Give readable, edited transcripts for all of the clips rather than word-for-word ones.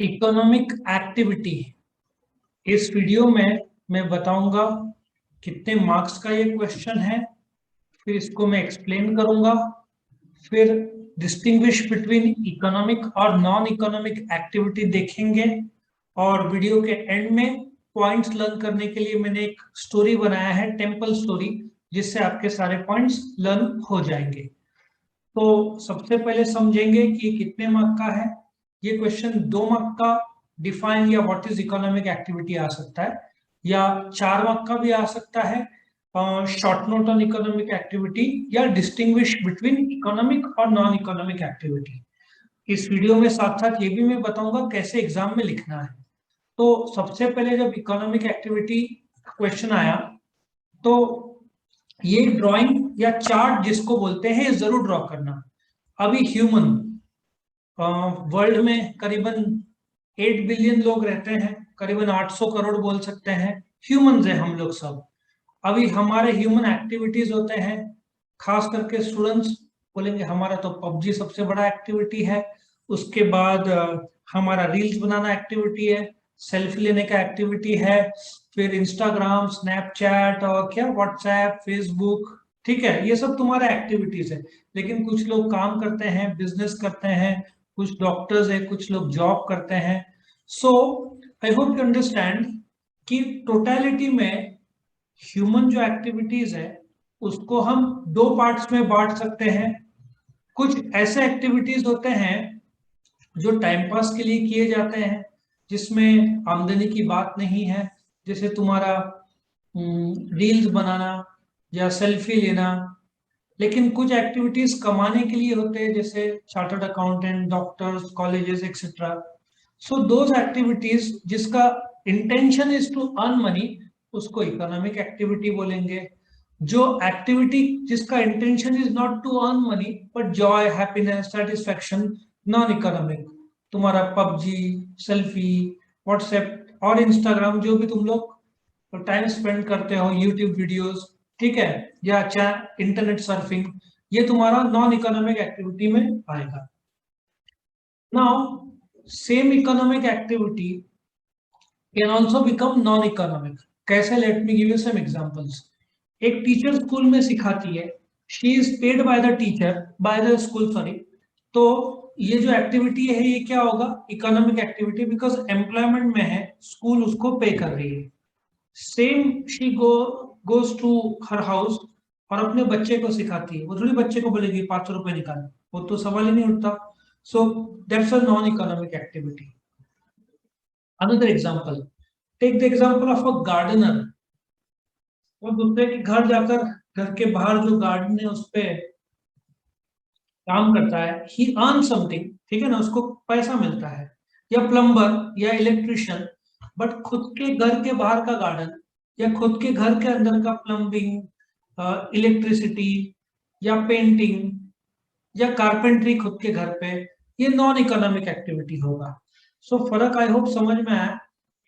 Economic activity. इस video में मैं बताऊंगा कितने मार्क्स का ये क्वेश्चन है, फिर इसको मैं एक्सप्लेन करूंगा, फिर डिस्टिंग्विश बिटवीन इकोनॉमिक और नॉन इकोनॉमिक एक्टिविटी देखेंगे, और वीडियो के एंड में पॉइंट्स लर्न करने के लिए मैंने एक स्टोरी बनाया है, टेम्पल स्टोरी, जिससे आपके सारे पॉइंट्स लर्न हो जाएंगे। तो सबसे पहले समझेंगे कि कितने मार्क का है ये क्वेश्चन। 2 मार्क का डिफाइन या व्हाट इज इकोनॉमिक एक्टिविटी आ सकता है, या 4 मार्क का भी आ सकता है, short note on economic activity, या डिस्टिंग्विश बिटवीन इकोनॉमिक और नॉन इकोनॉमिक एक्टिविटी। इस वीडियो में साथ साथ ये भी मैं बताऊंगा कैसे एग्जाम में लिखना है। तो सबसे पहले जब इकोनॉमिक एक्टिविटी क्वेश्चन आया, तो ये ड्राइंग या चार्ट जिसको बोलते हैं ये जरूर ड्रॉ करना। अभी ह्यूमन वर्ल्ड में करीबन 8 बिलियन लोग रहते हैं, करीबन 800 करोड़ बोल सकते हैं, ह्यूमंस है हम लोग सब। अभी हमारे ह्यूमन एक्टिविटीज होते हैं, खास करके स्टूडेंट्स बोलेंगे हमारा तो पबजी सबसे बड़ा एक्टिविटी है। उसके बाद हमारा रील्स बनाना एक्टिविटी है, सेल्फी लेने का एक्टिविटी है, फिर इंस्टाग्राम, स्नैपचैट और क्या व्हाट्सएप, फेसबुक, ठीक है, ये सब तुम्हारा एक्टिविटीज है। लेकिन कुछ लोग काम करते हैं, बिजनेस करते हैं, कुछ डॉक्टर्स है, कुछ लोग जॉब करते हैं। सो आई होप यू अंडरस्टैंड कि टोटलिटी में ह्यूमन जो एक्टिविटीज है उसको हम 2 पार्ट्स में बांट सकते हैं। कुछ ऐसे एक्टिविटीज होते हैं जो टाइम पास के लिए किए जाते हैं, जिसमें आमदनी की बात नहीं है, जैसे तुम्हारा रील्स बनाना या सेल्फी लेना। लेकिन कुछ एक्टिविटीज कमाने के लिए होते हैं, जैसे chartered accountant, doctors, colleges etcetera. So those activities जिसका intention is to earn money, उसको इकोनॉमिक एक्टिविटी बोलेंगे। जो एक्टिविटी जिसका intention is not to earn money but joy, happiness, satisfaction, non economic. तुम्हारा पबजी, सेल्फी, व्हाट्सएप और Instagram, जो भी तुम लोग टाइम स्पेंड करते हो, यूट्यूब वीडियोस, ठीक है, या चाहे इंटरनेट सर्फिंग, ये तुम्हारा नॉन इकोनॉमिक एक्टिविटी में आएगा। Now same economic activity can also become non economic. कैसे? Let me give you some examples. एक टीचर स्कूल में सिखाती है, she is paid by the teacher, by the school, sorry. तो ये जो एक्टिविटी है ये क्या होगा? इकोनॉमिक एक्टिविटी, बिकॉज एम्प्लॉयमेंट में है, स्कूल उसको पे कर रही है। Same she goes to her house और अपने बच्चे को सिखाती है। वो थोड़ी बच्चे को बोलेगी 500 रुपए निकाल, वो तो सवाल ही नहीं उठता। So that's a non economic activity. Another example, take the example of a gardener. वो दूसरे के घर जाकर, घर के बाहर जो गार्डन है उस पे काम करता है, ही अर्न समथिंग, ठीक है ना, उसको पैसा मिलता है। या प्लम्बर या इलेक्ट्रिशियन, बट खुद के घर के बाहर का गार्डन या खुद के घर के अंदर का प्लम्बिंग, इलेक्ट्रिसिटी या पेंटिंग या कारपेंट्री खुद के घर पे, ये नॉन इकोनॉमिक एक्टिविटी होगा। सो फर्क आई होप समझ में आया,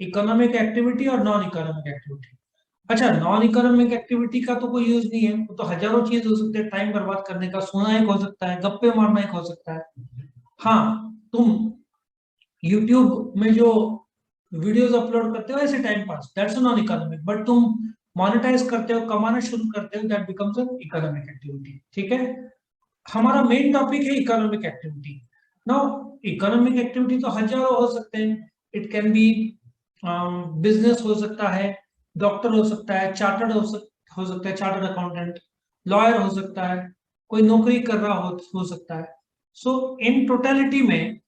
इकोनॉमिक एक्टिविटी और नॉन इकोनॉमिक एक्टिविटी। अच्छा, नॉन इकोनॉमिक एक्टिविटी का तो कोई यूज नहीं है, वो तो हजारों चीज हो सकते हैं टाइम बर्बाद करने का। सोना एक हो सकता है, गप्पे मारना एक हो सकता है। हाँ, तुम यूट्यूब में जो वीडियोस अपलोड करते हो ऐसे time pass, that's non economic. But तुम मोनेटाइज करते हो, कमाना शुरू करते हो, that becomes an economic activity, ठीक है। हमारा मेन टॉपिक है economic activity. Now economic activity तो हजारों हो सकते हैं। इट कैन बी बिजनेस हो सकता है, डॉक्टर हो सकता है, चार्टर्ड हो सकता है, चार्टर्ड अकाउंटेंट, लॉयर हो सकता है, कोई नौकरी कर रहा हो सकता है। सो इन टोटलिटी में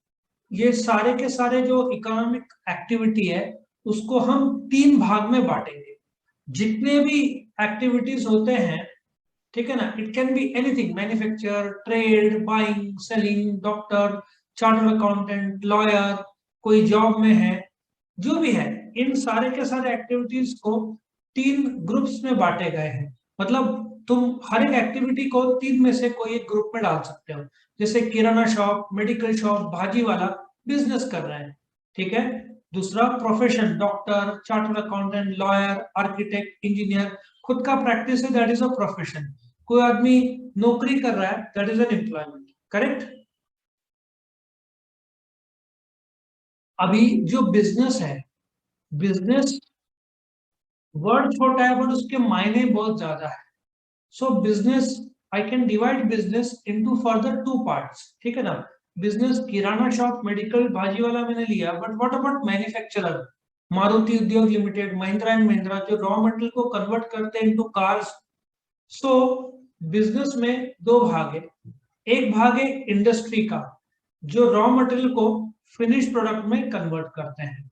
ये सारे के सारे जो इकोनॉमिक एक्टिविटी है उसको हम 3 भाग में बांटेंगे। जितने भी एक्टिविटीज होते हैं, ठीक है ना, it can be anything, manufacture, trade, buying, selling, doctor, chartered accountant, lawyer, कोई जॉब में है, जो भी है, इन सारे के सारे एक्टिविटीज को 3 ग्रुप्स में बांटे गए हैं। मतलब तुम हर एक एक्टिविटी को 3 में से कोई एक ग्रुप में डाल सकते हो। जैसे किराना शॉप, मेडिकल शॉप, भाजी वाला बिजनेस कर रहे हैं, ठीक है। दूसरा profession, doctor, chartered accountant, lawyer, architect, engineer, खुद का प्रैक्टिस है, दैट इज अ प्रोफेशन। कोई आदमी नौकरी कर रहा है, that is an employment, correct. अभी जो बिजनेस है, बिजनेस वर्ड छोटा है बट उसके मायने बहुत ज्यादा है। सो business, I can divide business into further two parts, ठीक है ना। बिजनेस किराना शॉप, मेडिकल, भाजी वाला मैंने लिया, but what about manufacturer, Maruti उद्योग लिमिटेड, महिंद्रा एंड महिंद्रा, जो रॉ मटेरियल को कन्वर्ट करते हैं इनटू कार्स। सो बिजनेस में दो भाग है। एक भाग है इंडस्ट्री का, जो रॉ मटेरियल को फिनिश प्रोडक्ट में कन्वर्ट करते हैं,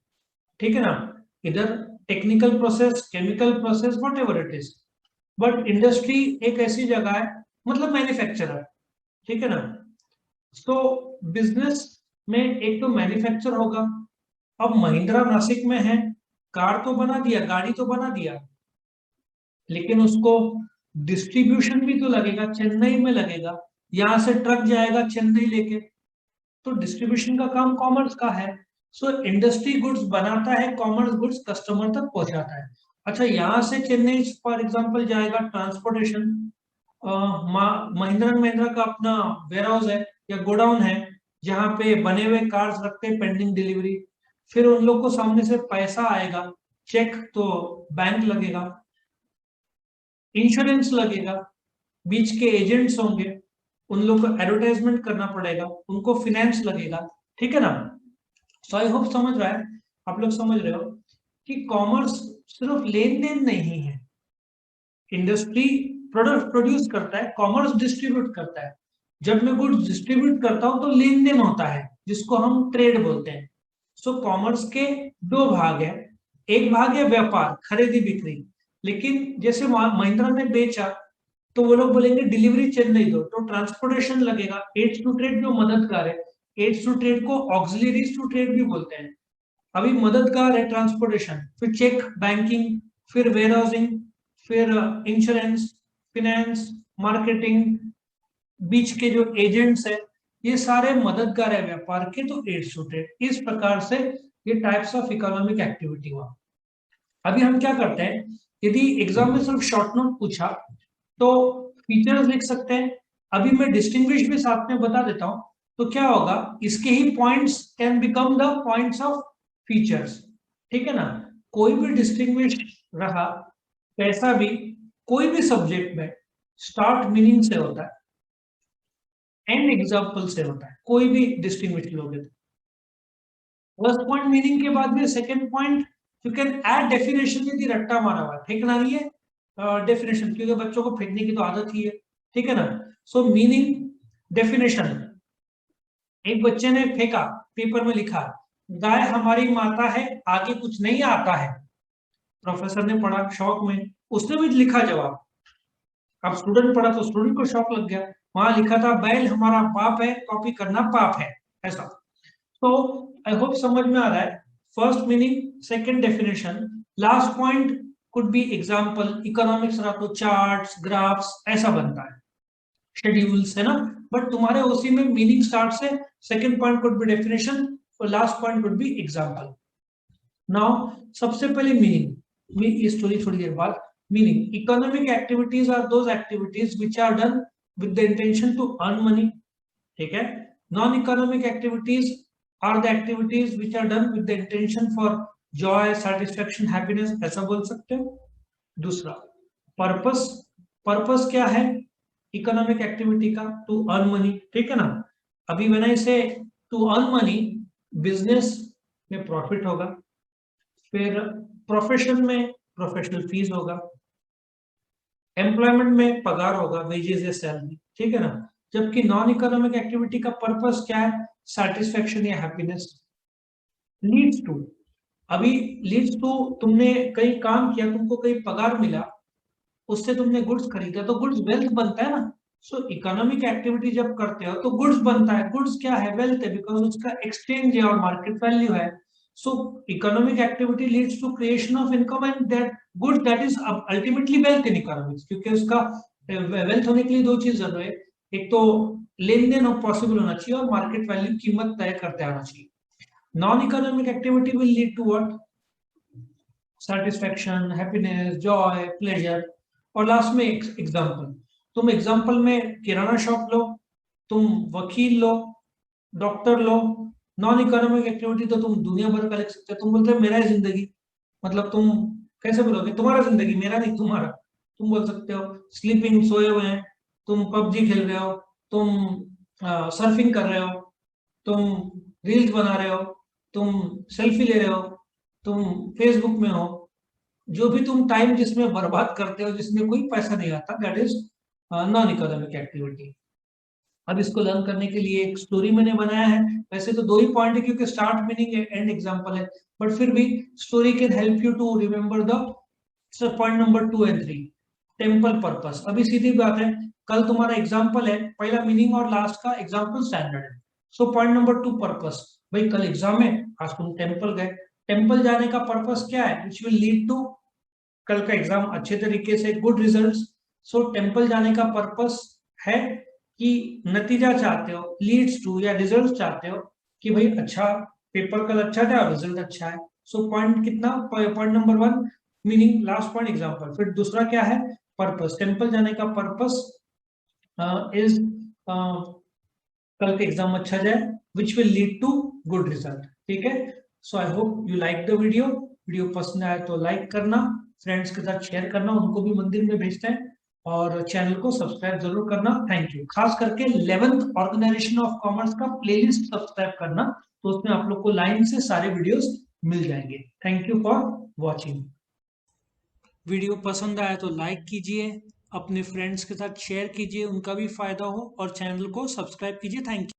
ठीक है ना। इधर technical process, chemical process, what ever it is, but industry एक ऐसी जगह है, मतलब मैन्युफैक्चरर, ठीक है ना। तो बिजनेस में एक तो मैन्युफैक्चर होगा। अब महिंद्रा नासिक में है, कार तो बना दिया, गाड़ी तो बना दिया, लेकिन उसको डिस्ट्रीब्यूशन भी तो लगेगा, चेन्नई में लगेगा, यहां से ट्रक जाएगा चेन्नई लेके, तो डिस्ट्रीब्यूशन का काम कॉमर्स का है। सो इंडस्ट्री गुड्स बनाता है, कॉमर्स गुड्स कस्टमर तक पहुंचाता है। अच्छा, यहां से चेन्नई फॉर एग्जांपल जाएगा ट्रांसपोर्टेशन, महिंद्रा एंड महिंद्रा का अपना वेयर हाउस है या गोडाउन है, जहां पे बने हुए कार्स रखते हैं पेंडिंग डिलीवरी। फिर उन लोग को सामने से पैसा आएगा, चेक तो बैंक लगेगा, इंश्योरेंस लगेगा, बीच के एजेंट्स होंगे, उन लोग को एडवर्टाइजमेंट करना पड़ेगा, उनको फाइनेंस लगेगा, ठीक है ना। सो आई होप समझ रहा है, आप लोग समझ रहे हो कि कॉमर्स सिर्फ लेन देन नहीं है। इंडस्ट्री प्रोडक्ट प्रोड्यूस करता है, कॉमर्स डिस्ट्रीब्यूट करता है। जब मैं गुड्स डिस्ट्रीब्यूट करता हूं तो लेन देन होता है, जिसको हम ट्रेड बोलते हैं। सो कॉमर्स के दो भाग है। एक भाग है व्यापार, खरीदी बिक्री, लेकिन जैसे महिंद्रा ने बेचा तो वो लोग बोलेंगे डिलीवरी चेन्नई दो, तो ट्रांसपोर्टेशन लगेगा। एड्स टू ट्रेड जो मददगार है, एड्स टू ट्रेड को ऑक्सिलरीज टू ट्रेड भी बोलते हैं। अभी मददगार है ट्रांसपोर्टेशन, फिर चेक, बैंकिंग, फिर वेयर हाउसिंग, फिर इंश्योरेंस, फिनेंस, मार्केटिंग, बीच के जो एजेंट्स है, ये सारे मददगार है व्यापार के, तो एड्स टू ट्रेड। इस प्रकार से ये टाइप्स ऑफ इकोनॉमिक एक्टिविटी हुआ। अभी हम क्या करते हैं, यदि एग्जाम में सिर्फ शॉर्ट नोट पूछा तो फीचर्स लिख सकते हैं। अभी मैं डिस्टिंग्विश भी साथ में बता देता हूं, तो क्या होगा, इसके ही points can become the points of features, ठीक है ना। कोई भी डिस्टिंग्विश रहा, कैसा भी, कोई भी सब्जेक्ट में स्टार्ट मीनिंग से होता है, एंड एग्जाम्पल से होता है, कोई भी डिस्टिंग्विश लोगे तो फर्स्ट पॉइंट मीनिंग के बाद में second point you can add definition, यदि रट्टा मारा हुआ है, फेंकना नहीं है डेफिनेशन, क्योंकि बच्चों को फेंकने की तो आदत ही है, ठीक है ना। सो मीनिंग, डेफिनेशन, एक बच्चे ने फेंका, पेपर में लिखा, गाय हमारी माता है, आगे कुछ नहीं आता है। प्रोफेसर ने पढ़ा शौक में, उसने भी लिखा जवाब। अब स्टूडेंट पढ़ा तो स्टूडेंट को शौक लग गया, वहां लिखा था बैल हमारा बाप है, कॉपी करना पाप है, ऐसा। तो आई होप समझ में आ रहा है। First meaning, second definition, last point could be example. Economics रहा तो चार्ट्स, ग्राफ्स, ऐसा बनता है, शेड्यूल्स, है ना। बट तुम्हारे उसी में मीनिंग स्टार्ट से, second point could be definition और last point could be example. Now सबसे पहले मीनिंग, ये स्टोरी थोड़ी देर बाद। Meaning, economic activities are those activities which are done with the intention to earn money, ठीक है। Non economic activities are the activities which are done with the intention for joy, satisfaction, happiness, ऐसा बोल सकते हो। दूसरा, purpose, purpose क्या है economic activity का, टू अर्न मनी, ठीक है ना। अभी मैंने इसे टू अर्न मनी, बिजनेस में प्रॉफिट होगा, फिर प्रोफेशन में प्रोफेशनल फीस होगा, एम्प्लॉयमेंट में पगार होगा, वेजेस या सैलरी, ठीक है ना। जबकि नॉन इकोनॉमिक एक्टिविटी का पर्पस क्या है, सेटिस्फेक्शन या हैप्पीनेस। लीड्स टू, अभी लीड्स टू, तुमने कहीं काम किया, तुमको कहीं पगार मिला, उससे तुमने गुड्स खरीदा, तो गुड्स वेल्थ बनता है ना। सो इकोनॉमिक एक्टिविटी जब करते हो तो गुड्स बनता है, गुड्स क्या है, वेल्थ है, बिकॉज उसका एक्सचेंज है और मार्केट वैल्यू है। So economic activity leads to creation of income and that goods, that is ultimately wealth in economics, क्योंकि उसका वेल्थ होने के लिए दो चीज जरूरी है, एक तो लेन देन पॉसिबल होना चाहिए और मार्केट वैल्यू, कीमत तय करते आना चाहिए। Non economic activity will lead to what, satisfaction, happiness, joy, pleasure. और लास्ट में एग्जाम्पल, तुम एग्जाम्पल में किराना शॉप लो, तुम वकील लो, डॉक्टर लो, नॉन इकोनॉमिक एक्टिविटी तो तुम दुनिया भर का लिख सकते हो। तुम बोलते हो मेरा है जिंदगी, मतलब तुम कैसे बोलोगे? तुम्हारा जिंदगी, मेरा नहीं, तुम्हारा। तुम बोल सकते हो स्लीपिंग, सोए हुए हैं, तुम पबजी खेल रहे हो, तुम सर्फिंग कर रहे हो, तुम रील्स बना रहे हो, तुम सेल्फी ले रहे हो, तुम फेसबुक में हो। जो भी तुम टाइम जिसमें बर्बाद करते हो, जिसमें कोई पैसा नहीं आता, that is non economic activity. अब इसको लर्न करने के लिए एक स्टोरी मैंने बनाया है। वैसे तो दो ही पॉइंट है, क्योंकि स्टार्ट, मीनिंग, एंड एग्जांपल है, बट फिर भी story can help you to remember the point number 2 और 3। टेम्पल पर्पस, अभी सीधी बात है, कल तुम्हारा एग्जाम्पल है, पहला मीनिंग और लास्ट का एग्जाम्पल स्टैंडर्ड है। सो पॉइंट नंबर 2 पर्पस, भाई कल एग्जाम है, आज तुम टेम्पल गए, टेम्पल जाने का पर्पस क्या है? विच विल लीड टू कल का एग्जाम अच्छे तरीके से, गुड रिजल्ट्स। सो टेम्पल जाने का पर्पस है कि नतीजा चाहते हो, लीड्स टू, या रिजल्ट चाहते हो कि भाई अच्छा पेपर कल अच्छा था, रिजल्ट अच्छा है। सो पॉइंट कितना, point number 1 meaning, last point example. फिर दूसरा क्या है? पर्पस। टेम्पल जाने का पर्पस इज कल का एग्जाम अच्छा जाए, which will lead to good result. ठीक है। So I hope you like the video. Video पसंद आया तो लाइक करना, फ्रेंड्स के साथ शेयर करना, उनको भी मंदिर में भेजते हैं, और चैनल को सब्सक्राइब जरूर करना। Thank you. खास करके 11th ऑर्गेनाइजेशन ऑफ कॉमर्स का प्लेलिस्ट सब्सक्राइब करना, तो उसमें आप लोग को लाइन से सारे वीडियोस मिल जाएंगे। Thank you for watching. Video पसंद आया तो लाइक कीजिए, अपने फ्रेंड्स के साथ शेयर कीजिए, उनका भी फायदा हो, और चैनल को सब्सक्राइब कीजिए। Thank you.